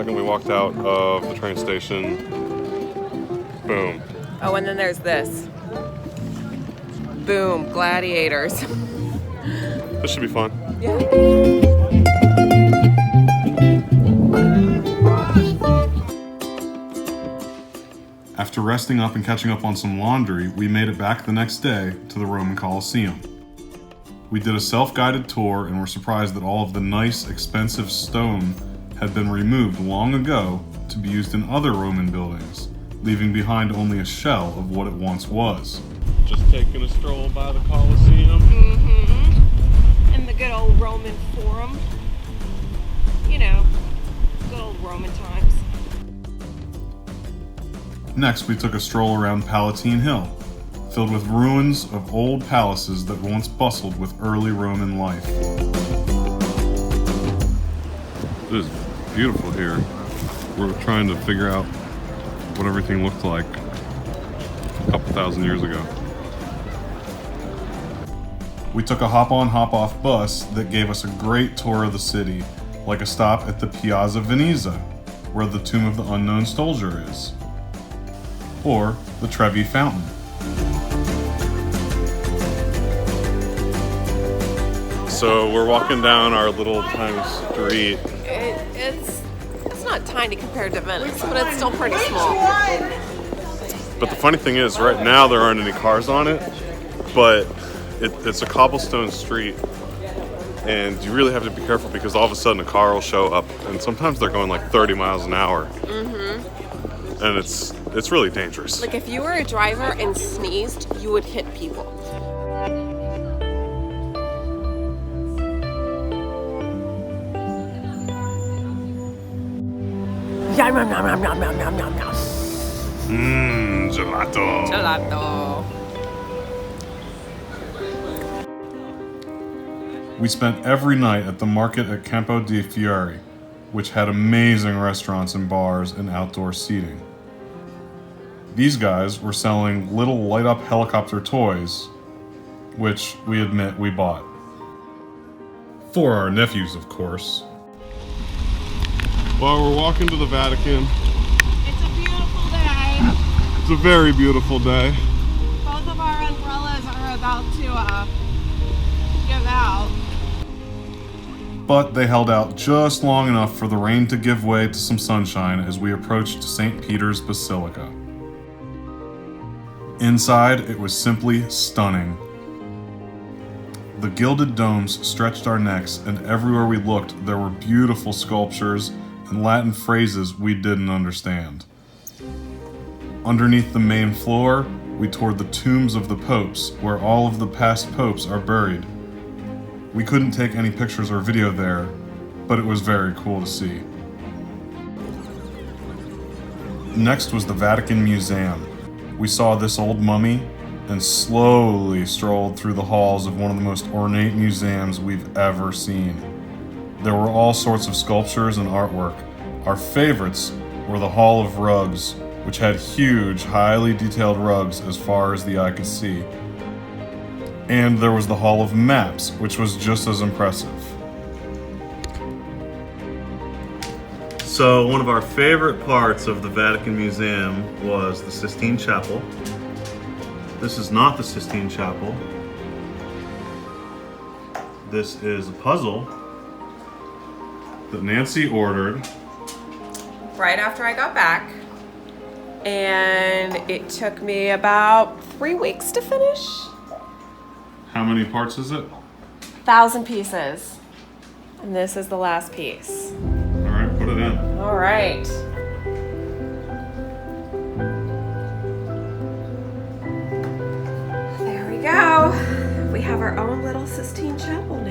second we walked out of the train station. Boom. Oh, and then there's this. Boom, gladiators. This should be fun. Yeah. After resting up and catching up on some laundry, we made it back the next day to the Roman Colosseum. We did a self-guided tour and were surprised that all of the nice, expensive stone had been removed long ago to be used in other Roman buildings, leaving behind only a shell of what it once was. Just taking a stroll by the Colosseum. Mm-hmm. And the good old Roman Forum. You know, good old Roman times. Next, we took a stroll around Palatine Hill, filled with ruins of old palaces that once bustled with early Roman life. It is beautiful here. We're trying to figure out what everything looked like a couple thousand years ago. We took a hop-on, hop-off bus that gave us a great tour of the city, like a stop at the Piazza Venezia, where the Tomb of the Unknown Soldier is, or the Trevi Fountain. So we're walking down our little tiny street. It's not tiny compared to Venice, but it's still pretty small. But the funny thing is, right now there aren't any cars on it, but it's a cobblestone street, and you really have to be careful because all of a sudden a car will show up, and sometimes they're going like 30 miles an hour. Mm-hmm. And it's really dangerous. Like if you were a driver and sneezed, you would hit people. Yum, yum, yum, yum, yum, yum, yum, yum. Gelato. Gelato. We spent every night at the market at Campo di Fiori, which had amazing restaurants and bars and outdoor seating. These guys were selling little light-up helicopter toys, which we admit we bought. For our nephews, of course. While we're walking to the Vatican, It's a beautiful day. it's a very beautiful day. Both of our umbrellas are about to give out. But they held out just long enough for the rain to give way to some sunshine as we approached St. Peter's Basilica. Inside, it was simply stunning. The gilded domes stretched our necks, and everywhere we looked, there were beautiful sculptures and Latin phrases we didn't understand. Underneath the main floor, we toured the tombs of the popes, where all of the past popes are buried. We couldn't take any pictures or video there, but it was very cool to see. Next was the Vatican Museum. We saw this old mummy and slowly strolled through the halls of one of the most ornate museums we've ever seen. There were all sorts of sculptures and artwork. Our favorites were the Hall of Rugs, which had huge, highly detailed rugs as far as the eye could see. And there was the Hall of Maps, which was just as impressive. So one of our favorite parts of the Vatican Museum was the Sistine Chapel. This is not the Sistine Chapel. This is a puzzle that Nancy ordered. Right after I got back. And it took me about 3 weeks to finish. How many parts is it? 1,000 pieces. And this is the last piece. All right, put it in. All right. There we go. We have our own little Sistine Chapel now.